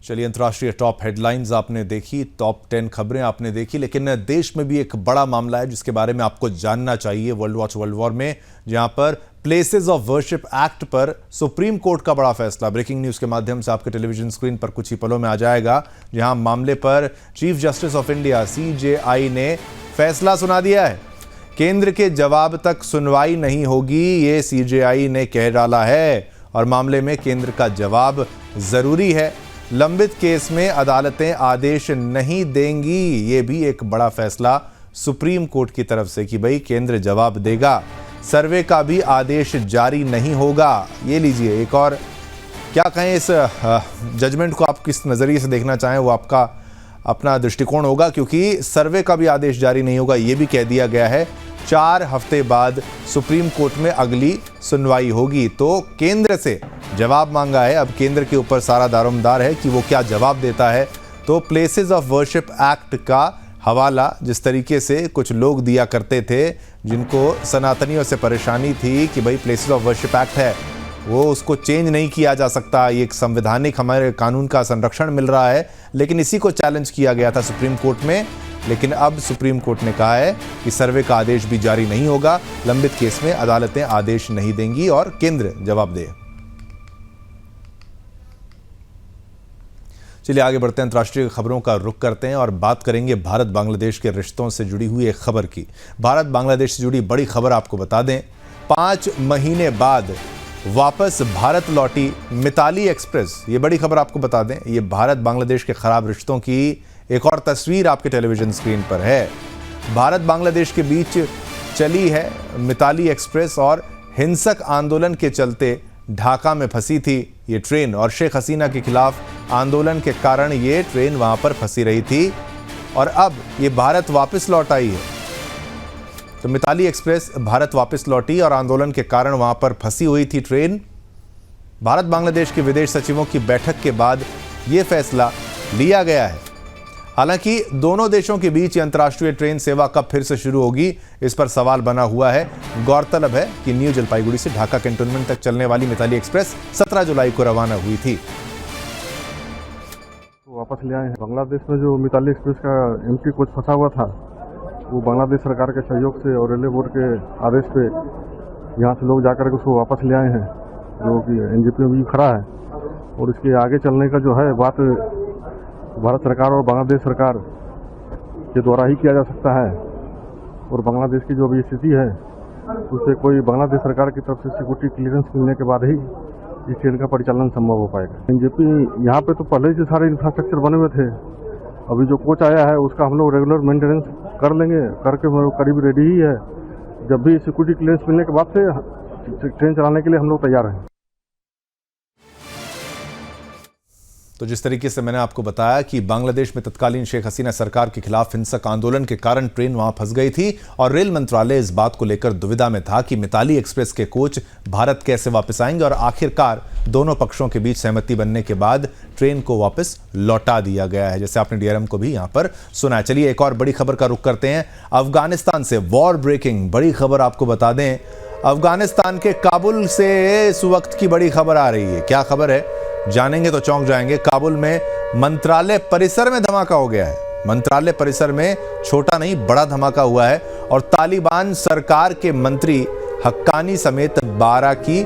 चलिए, अंतर्राष्ट्रीय top headlines आपने देखी, टॉप 10 खबरें आपने देखी, लेकिन देश में भी एक बड़ा मामला है जिसके बारे में आपको जानना चाहिए। वर्ल्ड वॉच वर्ल्ड वॉर में जहां पर प्लेसेस ऑफ वर्शिप एक्ट पर सुप्रीम कोर्ट का बड़ा फैसला ब्रेकिंग न्यूज के माध्यम से आपके टेलीविजन स्क्रीन पर कुछ ही पलों में आ जाएगा, जहां मामले पर chief justice of India CJI ने फैसला सुना दिया है। केंद्र के जवाब तक सुनवाई नहीं होगी, ये CJI ने कह डाला है और मामले में केंद्र का जवाब जरूरी है। लंबित केस में अदालतें आदेश नहीं देंगी, ये भी एक बड़ा फैसला सुप्रीम कोर्ट की तरफ से कि भाई केंद्र जवाब देगा। सर्वे का भी आदेश जारी नहीं होगा। ये लीजिए एक और, क्या कहें, इस जजमेंट को आप किस नज़रिए से देखना चाहें वो आपका अपना दृष्टिकोण होगा, क्योंकि सर्वे का भी आदेश जारी नहीं होगा ये भी कह दिया गया है। 4 हफ्ते बाद सुप्रीम कोर्ट में अगली सुनवाई होगी, तो केंद्र से जवाब मांगा है। अब केंद्र के ऊपर सारा दारोमदार है कि वो क्या जवाब देता है। तो प्लेसेस ऑफ वर्शिप एक्ट का हवाला जिस तरीके से कुछ लोग दिया करते थे, जिनको सनातनियों से परेशानी थी कि भाई प्लेसेस ऑफ वर्शिप एक्ट है, वो उसको चेंज नहीं किया जा सकता, ये एक संवैधानिक हमारे कानून का संरक्षण मिल रहा है, लेकिन इसी को चैलेंज किया गया था सुप्रीम कोर्ट में। लेकिन अब सुप्रीम कोर्ट ने कहा है कि सर्वे का आदेश भी जारी नहीं होगा, लंबित केस में अदालतें आदेश नहीं देंगी और केंद्र जवाब दे। चलिए आगे बढ़ते हैं, अंतर्राष्ट्रीय खबरों का रुख करते हैं और बात करेंगे भारत बांग्लादेश के रिश्तों से जुड़ी हुई एक खबर की। भारत बांग्लादेश से जुड़ी बड़ी खबर आपको बता दें, 5 महीने बाद वापस भारत लौटी मिताली एक्सप्रेस। ये बड़ी खबर आपको बता दें, ये भारत बांग्लादेश के खराब रिश्तों की एक और तस्वीर आपके टेलीविजन स्क्रीन पर है। भारत बांग्लादेश के बीच चली है मिताली एक्सप्रेस और हिंसक आंदोलन के चलते ढाका में फंसी थी ये ट्रेन, और शेख हसीना के खिलाफ आंदोलन के कारण ये ट्रेन वहां पर फंसी रही थी और अब ये भारत वापस लौट आई है। तो मिताली एक्सप्रेस भारत वापस लौटी और आंदोलन के कारण वहां पर फंसी हुई थी ट्रेन। भारत बांग्लादेश के विदेश सचिवों की बैठक के बाद यह फैसला लिया गया है। हालांकि दोनों देशों के बीच अंतर्राष्ट्रीय ट्रेन सेवा कब फिर से शुरू होगी, इस पर सवाल बना हुआ है। गौरतलब है कि न्यू जलपाईगुड़ी से ढाका कैंटोनमेंट तक चलने वाली मिताली एक्सप्रेस 17 जुलाई को रवाना हुई थी। वापस ले आए हैं। बांग्लादेश में जो मिताली एक्सप्रेस का एम्प्टी कोच फंसा हुआ था, वो बांग्लादेश सरकार के सहयोग से और रेलवे बोर्ड के आदेश पे यहाँ से लोग जाकर के उसको वापस ले आए हैं, जो कि NJP में भी खड़ा है। और इसके आगे चलने का जो है बात भारत सरकार और बांग्लादेश सरकार के द्वारा ही किया जा सकता है। और बांग्लादेश की जो अभी स्थिति है उससे कोई बांग्लादेश सरकार की तरफ से सिक्योरिटी क्लियरेंस मिलने के बाद ही इस ट्रेन का परिचालन संभव हो पाएगा। NJP यहाँ पे तो पहले से सारे इंफ्रास्ट्रक्चर बने हुए थे, अभी जो कोच आया है उसका हम लोग रेगुलर मेंटेनेंस कर लेंगे, करके करीब रेडी ही है। जब भी सिक्योरिटी क्लियरेंस मिलने के बाद से ट्रेन चलाने के लिए हम लोग तैयार हैं। तो जिस तरीके से मैंने आपको बताया कि बांग्लादेश में तत्कालीन शेख हसीना सरकार के खिलाफ हिंसक आंदोलन के कारण ट्रेन वहां फंस गई थी और रेल मंत्रालय इस बात को लेकर दुविधा में था कि मिताली एक्सप्रेस के कोच भारत कैसे वापस आएंगे, और आखिरकार दोनों पक्षों के बीच सहमति बनने के बाद ट्रेन को वापस लौटा दिया गया है, जैसे आपने DRM को भी यहां पर सुना है। चलिए एक और बड़ी खबर का रुख करते हैं। अफगानिस्तान से वॉर ब्रेकिंग बड़ी खबर आपको बता दें, अफगानिस्तान के काबुल से इस वक्त की बड़ी खबर आ रही है। क्या खबर है जानेंगे तो चौंक जाएंगे। काबुल में मंत्रालय परिसर में धमाका हो गया है। मंत्रालय परिसर में छोटा नहीं बड़ा धमाका हुआ है और तालिबान सरकार के मंत्री हक्कानी समेत 12 की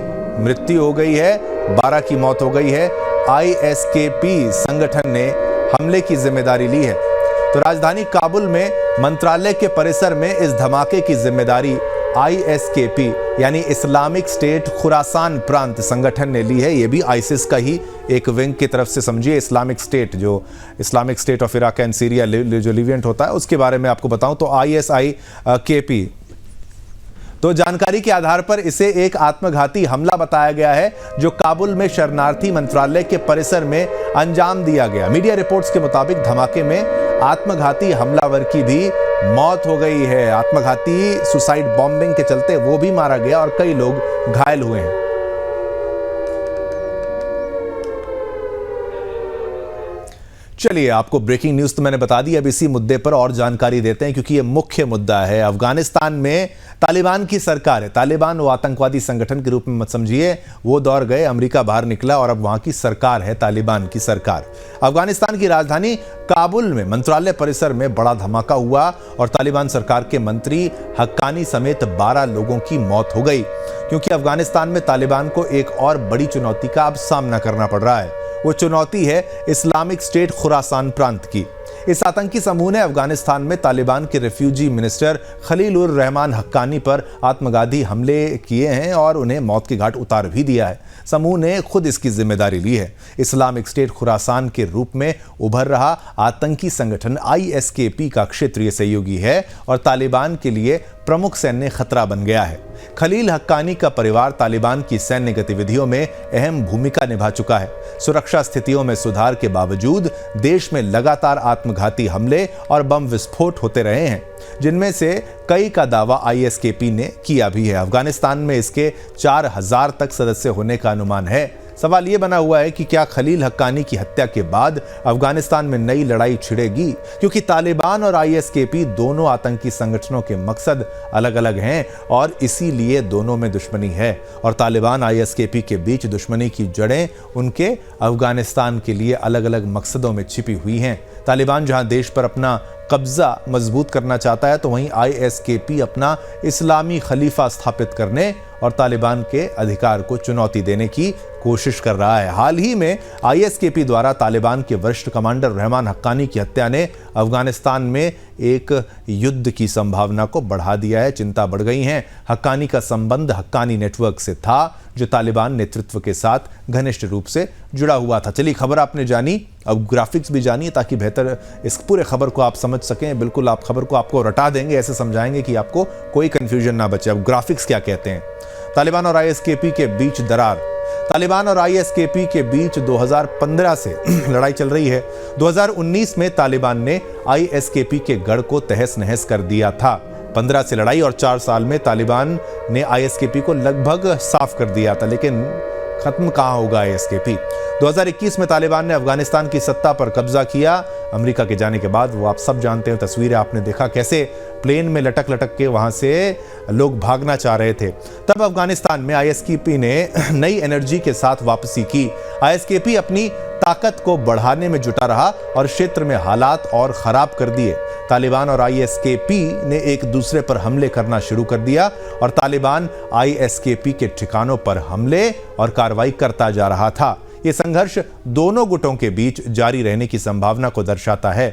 मृत्यु हो गई है, 12 की मौत हो गई है। ISKP संगठन ने हमले की जिम्मेदारी ली है। तो राजधानी काबुल में मंत्रालय के परिसर में इस धमाके की जिम्मेदारी ISKP यानी इस्लामिक स्टेट खुरासान प्रांत संगठन ने ली है। ये भी आईसिस का ही एक विंग की तरफ से समझिए। इस्लामिक स्टेट, जो Islamic state of Iraq and Syria जो लिवेंट होता है, उसके बारे में आपको बताऊं तो ISIKP, तो जानकारी के आधार पर इसे एक आत्मघाती हमला बताया गया है जो काबुल में शरणार्थी मंत्रालय के परिसर में अंजाम दिया गया। मीडिया रिपोर्ट्स के मुताबिक धमाके में आत्मघाती हमलावर की भी मौत हो गई है। आत्मघाती सुसाइड बॉम्बिंग के चलते वो भी मारा गया और कई लोग घायल हुए हैं। चलिए, आपको ब्रेकिंग न्यूज तो मैंने बता दी। अब इसी मुद्दे पर और जानकारी देते हैं क्योंकि ये मुख्य मुद्दा है। अफगानिस्तान में तालिबान की सरकार है। तालिबान वो आतंकवादी संगठन के रूप में मत समझिए, वो दौर गए, अमेरिका बाहर निकला और अब वहां की सरकार है तालिबान की सरकार। अफगानिस्तान की राजधानी काबुल में मंत्रालय परिसर में बड़ा धमाका हुआ और तालिबान सरकार के मंत्री हक्कानी समेत 12 लोगों की मौत हो गई क्योंकि अफगानिस्तान में तालिबान को एक और बड़ी चुनौती का अब सामना करना पड़ रहा है। वो चुनौती है इस्लामिक स्टेट खुरासान प्रांत की। इस आतंकी समूह ने अफगानिस्तान में तालिबान के रेफ्यूजी मिनिस्टर खलील उर रहमान हक्कानी पर आत्मघाती हमले किए हैं और उन्हें मौत के घाट उतार भी दिया है। समूह ने खुद इसकी जिम्मेदारी ली है। इस्लामिक स्टेट खुरासान के रूप में उभर रहा आतंकी संगठन ISKP का क्षेत्रीय सहयोगी है और तालिबान के लिए प्रमुख सैन्य खतरा बन गया है। खलील हक्कानी का परिवार तालिबान की सैन्य गतिविधियों में अहम भूमिका निभा चुका है। सुरक्षा स्थितियों में सुधार के बावजूद देश में लगातार आत्मघाती हमले और बम विस्फोट होते रहे हैं, जिनमें से कई का दावा ISKP ने किया भी है। अफगानिस्तान में इसके 4000 तक सदस्य होने का अनुमान है। सवाल यह बना हुआ है कि क्या खलील हक्कानी की हत्या के बाद अफगानिस्तान में नई लड़ाई छिड़ेगी, क्योंकि तालिबान और ISKP दोनों आतंकी संगठनों के मकसद अलग अलग हैं और इसीलिए दोनों में दुश्मनी है। और तालिबान ISKP के बीच दुश्मनी की जड़ें उनके अफगानिस्तान के लिए अलग अलग मकसदों में छिपी हुई हैं। तालिबान जहां देश पर अपना कब्जा मजबूत करना चाहता है तो वहीं ISKP अपना इस्लामी खलीफा स्थापित करने और तालिबान के अधिकार को चुनौती देने की कोशिश कर रहा है। हाल ही में ISKP द्वारा तालिबान के वरिष्ठ कमांडर रहमान हक्कानी की हत्या ने अफगानिस्तान में एक युद्ध की संभावना को बढ़ा दिया है। चिंता बढ़ गई है। हक्कानी का संबंध हक्कानी नेटवर्क से था जो तालिबान नेतृत्व के साथ घनिष्ठ रूप से जुड़ा हुआ था। चलिए, खबर आपने जानी, अब ग्राफिक्स भी जानिए ताकि बेहतर इस पूरे खबर को आप समझ सकें। बिल्कुल आप खबर को आपको रटा देंगे, ऐसे समझाएंगे कि आपको कोई कंफ्यूजन ना बचे। अब ग्राफिक्स क्या कहते हैं। तालिबान और ISKP के बीच दरार। तालिबान और ISKP के बीच 2015 से लड़ाई चल रही है। 2019 में तालिबान ने ISKP के गढ़ को तहस नहस कर दिया था। 15 से लड़ाई और 4 साल में तालिबान ने ISKP को लगभग साफ कर दिया था, लेकिन खत्म कहां होगा ISKP। 2021 में तालिबान ने अफगानिस्तान की सत्ता पर कब्जा किया। अमेरिका के जाने के बाद वो आप सब जानते हैं, तस्वीरें आपने देखा कैसे प्लेन में लटक लटक के वहां से लोग भागना चाह रहे थे। तब अफगानिस्तान में ISKP ने नई एनर्जी के साथ वापसी की। ISKP अपनी ताकत को बढ़ाने में जुटा रहा और क्षेत्र में हालात और खराब कर दिए। तालिबान और ISKP ने एक दूसरे पर हमले करना शुरू कर दिया और तालिबान ISKP के ठिकानों पर हमले और कार्रवाई करता जा रहा था। यह संघर्ष दोनों गुटों के बीच जारी रहने की संभावना को दर्शाता है।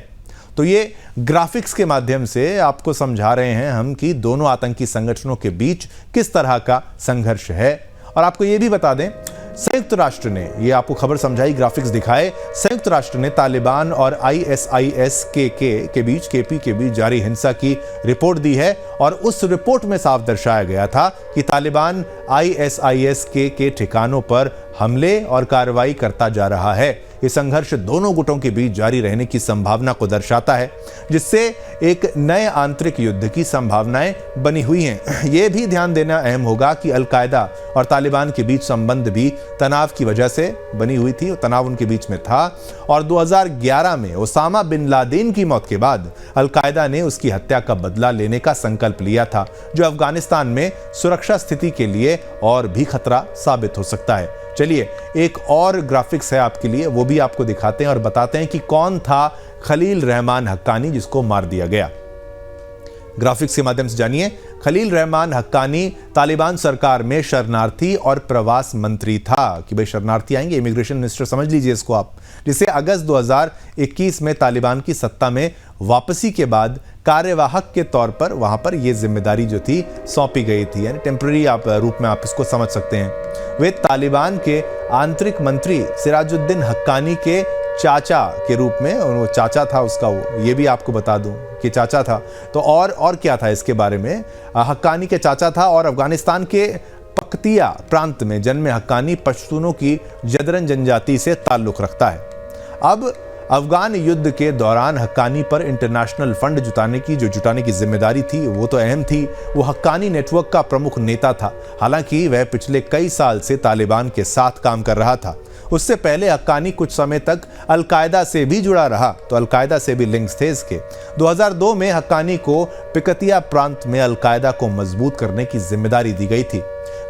तो ये ग्राफिक्स के माध्यम से आपको समझा रहे हैं हम कि दोनों आतंकी संगठनों के बीच किस तरह का संघर्ष है। और आपको ये भी बता दें, संयुक्त राष्ट्र ने, ये आपको खबर समझाई, ग्राफिक्स दिखाए, संयुक्त राष्ट्र ने तालिबान और ISIS के बीच KP के बीच जारी हिंसा की रिपोर्ट दी है और उस रिपोर्ट में साफ दर्शाया गया था कि तालिबान ISIS के ठिकानों पर हमले और कार्रवाई करता जा रहा है। ये संघर्ष दोनों गुटों के बीच जारी रहने की संभावना को दर्शाता है, जिससे एक नए आंतरिक युद्ध की संभावनाएं बनी हुई हैं। यह भी ध्यान देना अहम होगा कि अल-कायदा और तालिबान के बीच संबंध भी तनाव की वजह से बनी हुई थी, तनाव उनके बीच में था। और 2011 में ओसामा बिन लादेन की मौत के बाद अल-कायदा ने उसकी हत्या का बदला लेने का संकल्प लिया था, जो अफगानिस्तान में सुरक्षा स्थिति के लिए और भी खतरा साबित हो सकता है। चलिए, एक और ग्राफिक्स है आपके लिए, वो भी आपको दिखाते हैं और बताते हैं कि कौन था खलील रहमान हक्कानी जिसको मार दिया गया। ग्राफिक्स के माध्यम से जानिए। खलील रहमान हक्कानी तालिबान सरकार में शरणार्थी और प्रवास मंत्री था। कि भाई शरणार्थी आएंगे, इमिग्रेशन मिनिस्टर समझ लीजिए इसको आप, जिसे अगस्त 2021 में तालिबान की सत्ता में वापसी के बाद कार्यवाहक के तौर पर वहां पर यह जिम्मेदारी जो थी सौंपी गई थी, यानी टेम्पररी रूप में आप इसको समझ सकते हैं। वे तालिबान के आंतरिक मंत्री सिराजुद्दीन हक्कानी के चाचा के रूप में, वो चाचा था उसका, वो ये भी आपको बता दूं कि चाचा था। तो और क्या था इसके बारे में, हक्कानी के चाचा था और अफगानिस्तान के पख्तिया प्रांत में जन्मे हक्कानी पश्तूनों की जदरन जनजाति से ताल्लुक रखता है। अब अफगान युद्ध के दौरान हक्कानी पर इंटरनेशनल फंड जुटाने की जिम्मेदारी थी, वो तो अहम थी। वो हक्कानी नेटवर्क का प्रमुख नेता था, हालांकि वह पिछले कई साल से तालिबान के साथ काम कर रहा था। उससे पहले हक्कानी कुछ समय तक अल-कायदा से भी जुड़ा रहा, तो अल-कायदा से भी लिंक्स थे इसके। 2002 में हक्कानी को पिकतिया प्रांत में अल-कायदा को मजबूत करने की जिम्मेदारी दी गई थी।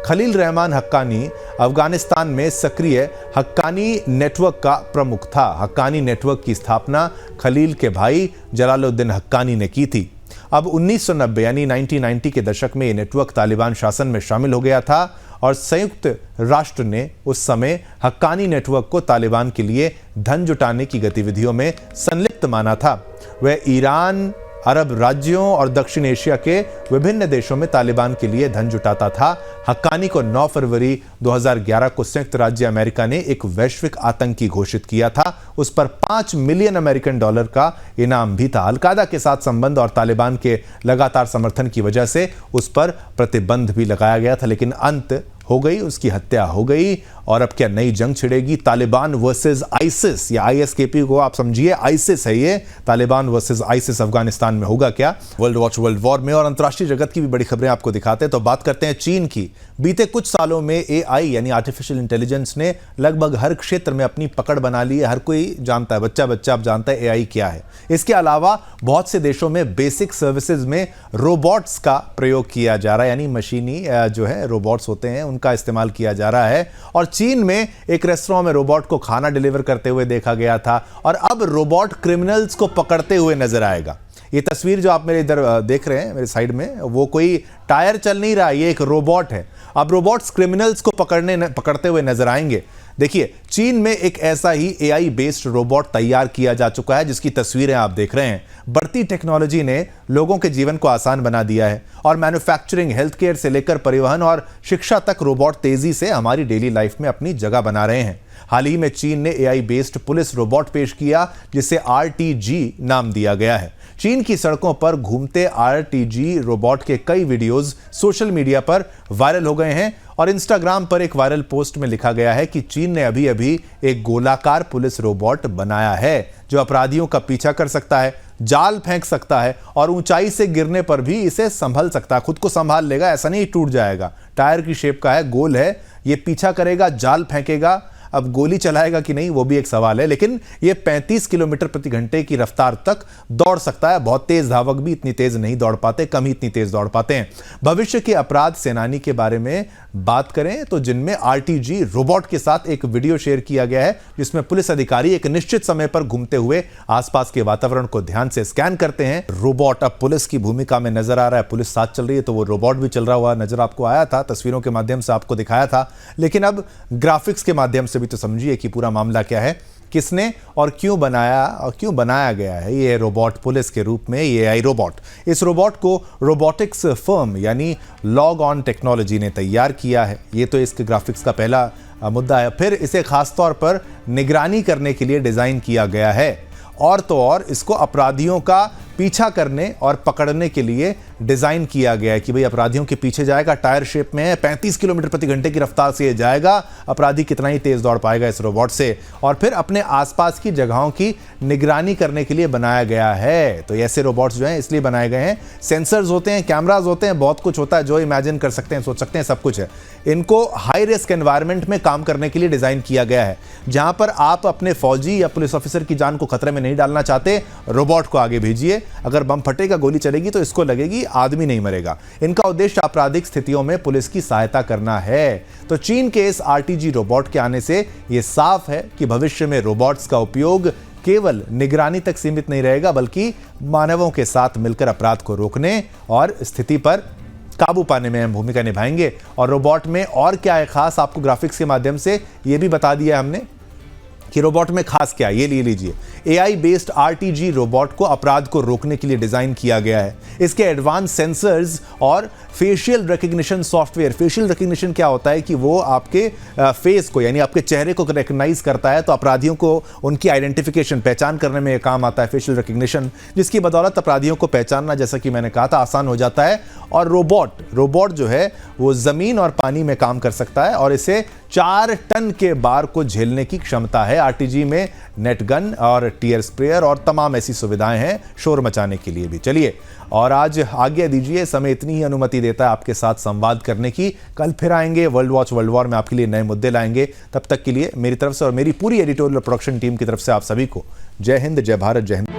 खलील रहमान हक्कानी अफगानिस्तान में सक्रिय हक्कानी नेटवर्क का प्रमुख था। हक्कानी नेटवर्क की स्थापना खलील के भाई जलालुद्दीन हक्कानी ने की थी। अब 1990 यानी 1990 के दशक में ये नेटवर्क तालिबान शासन में शामिल हो गया था और संयुक्त राष्ट्र ने उस समय हक्कानी नेटवर्क को तालिबान के लिए धन जुटाने की गतिविधियों में संलिप्त माना था। वह ईरान, अरब राज्यों और दक्षिण एशिया के विभिन्न देशों में तालिबान के लिए धन जुटाता था। हक्कानी को 9 फरवरी 2011 को संयुक्त राज्य अमेरिका ने एक वैश्विक आतंकी घोषित किया था। उस पर $5 मिलियन अमेरिकन डॉलर का इनाम भी था। अल-कायदा के साथ संबंध और तालिबान के लगातार समर्थन की वजह से उस पर प्रतिबंध भी लगाया गया था, लेकिन अंत हो गई, उसकी हत्या हो गई। और अब क्या नई जंग छिड़ेगी? तालिबान वर्सेस आईसिस या आईएसकेपी को आप समझिए, आईसिस है ये। तालिबान वर्सेस आईसिस अफगानिस्तान में होगा क्या? वर्ल्ड वॉच वर्ल्ड वॉर में और अंतर्राष्ट्रीय जगत की भी बड़ी खबरें आपको दिखाते हैं। तो बात करते हैं चीन की। बीते कुछ सालों में एआई यानी आर्टिफिशियल इंटेलिजेंस ने लगभग हर क्षेत्र में अपनी पकड़ बना ली है। हर कोई जानता है, बच्चा अब जानता है एआई क्या है। इसके अलावा बहुत से देशों में बेसिक सर्विसेज में रोबोट्स का प्रयोग किया जा रहा है, यानी मशीनी जो है रोबोट्स होते हैं उनका इस्तेमाल किया जा रहा है। और चीन में एक रेस्टोरेंट में रोबोट को खाना डिलीवर करते हुए देखा गया था और अब रोबोट क्रिमिनल्स को पकड़ते हुए नजर आएगा। ये तस्वीर जो आप मेरे इधर देख रहे हैं मेरे साइड में, वो कोई टायर चल नहीं रहा, ये एक रोबोट है। अब रोबोट्स क्रिमिनल्स को पकड़ते हुए नजर आएंगे। देखिए, चीन में एक ऐसा ही एआई बेस्ड रोबोट तैयार किया जा चुका है जिसकी तस्वीरें आप देख रहे हैं। बढ़ती टेक्नोलॉजी ने लोगों के जीवन को आसान बना दिया है और मैन्युफैक्चरिंग, हेल्थ केयर से लेकर परिवहन और शिक्षा तक रोबोट तेजी से हमारी डेली लाइफ में अपनी जगह बना रहे हैं। हाल ही में चीन ने एआई बेस्ड पुलिस रोबोट पेश किया जिसे आरटीजी नाम दिया गया है। चीन की सड़कों पर घूमते आरटीजी रोबोट के कई वीडियोस सोशल मीडिया पर वायरल हो गए हैं और इंस्टाग्राम पर एक वायरल पोस्ट में लिखा गया है कि चीन ने अभी अभी एक गोलाकार पुलिस रोबोट बनाया है जो अपराधियों का पीछा कर सकता है, जाल फेंक सकता है और ऊंचाई से गिरने पर भी इसे संभल सकता है, खुद को संभाल लेगा, ऐसा नहीं टूट जाएगा। टायर की शेप का है, गोल है, ये पीछा करेगा, जाल फेंकेगा। अब गोली चलाएगा कि नहीं वो भी एक सवाल है, लेकिन ये 35 किलोमीटर प्रति घंटे की रफ्तार तक दौड़ सकता है। बहुत तेज धावक भी इतनी तेज नहीं दौड़ पाते, कम ही इतनी तेज दौड़ पाते हैं। भविष्य के अपराध सेनानी के बारे में बात करें तो जिनमें आरटीजी रोबोट के साथ एक वीडियो शेयर किया गया है जिसमें पुलिस अधिकारी एक निश्चित समय पर घूमते हुए आसपास के वातावरण को ध्यान से स्कैन करते हैं। रोबोट अब पुलिस की भूमिका में नजर आ रहा है, पुलिस साथ चल रही है तो वो रोबोट भी चल रहा हुआ नजर आपको आया था, तस्वीरों के माध्यम से आपको दिखाया था। लेकिन अब ग्राफिक्स के माध्यम से भी तो समझिए कि पूरा मामला क्या है, किसने और क्यों बनाया गया है ये रोबोट पुलिस के रूप में, ये एआई रोबोट। इस रोबोट को रोबोटिक्स फर्म यानी लॉग ऑन टेक्नोलॉजी ने तैयार किया है। ये तो इसके ग्राफिक्स का पहला मुद्दा है। फिर इसे खासतौर पर निगरानी करने के लिए डिजाइन किया गया है और तो और इसको अपराधियों का पीछा करने और पकड़ने के लिए डिजाइन किया गया है कि भाई अपराधियों के पीछे जाएगा, टायर शेप में है, 35 किलोमीटर प्रति घंटे की रफ्तार से ये जाएगा। अपराधी कितना ही तेज दौड़ पाएगा इस रोबोट से। और फिर अपने आसपास की जगहों की निगरानी करने के लिए बनाया गया है। तो ऐसे रोबोट्स जो हैं इसलिए बनाए गए हैं, सेंसर्स होते हैं, कैमराज होते हैं, बहुत कुछ होता है जो इमेजिन कर सकते हैं, सोच सकते हैं, सब कुछ है। इनको हाई रिस्क एनवायरनमेंट में काम करने के लिए डिजाइन किया गया है जहां पर आप अपने फौजी या पुलिस ऑफिसर की जान को खतरे में नहीं डालना चाहते, रोबोट को आगे भेजिए। अगर बम फटेगा, गोली चलेगी तो इसको लगेगी, आदमी नहीं मरेगा। इनका उद्देश्य आपराधिक स्थितियों में पुलिस की सहायता करना है। तो चीन के इस आरटीजी रोबोट के आने से यह साफ है कि भविष्य में रोबोट्स का उपयोग केवल निगरानी तक सीमित नहीं रहेगा बल्कि मानवों के साथ मिलकर अपराध को रोकने और स्थिति पर काबू पाने में अहम भूमिका निभाएंगे। और रोबोट में और क्या है खास, आपको ग्राफिक्स के माध्यम से यह भी बता दिया हमने कि रोबोट में खास क्या है। ये लीजिए, एआई बेस्ड आरटीजी रोबोट को अपराध को रोकने के लिए डिजाइन किया गया है। इसके एडवांस सेंसर्स और facial recognition software. Facial recognition क्या होता है कि वो आपके फेस को यानी आपके चेहरे को रिकग्नाइज करता है, तो अपराधियों को उनकी आइडेंटिफिकेशन, पहचान करने में काम आता है फेशियल जिसकी बदौलत अपराधियों को पहचानना, जैसा कि मैंने कहा था, आसान हो जाता है। और रोबोट जो है वो जमीन और पानी में काम कर सकता है और इसे 4 टन के बार को झेलने की क्षमता है। आरटीजी में नेट गन और टीयर स्प्रेयर और तमाम ऐसी सुविधाएं हैं शोर मचाने के लिए भी। चलिए और आज आज्ञा दीजिए, समय इतनी ही अनुमति देता है आपके साथ संवाद करने की। कल फिर आएंगे वर्ल्ड वॉच वर्ल्ड वॉर में आपके लिए नए मुद्दे लाएंगे। तब तक के लिए मेरी तरफ से और मेरी पूरी एडिटोरियल प्रोडक्शन टीम की तरफ से आप सभी को जय हिंद, जय भारत, जय हिंद।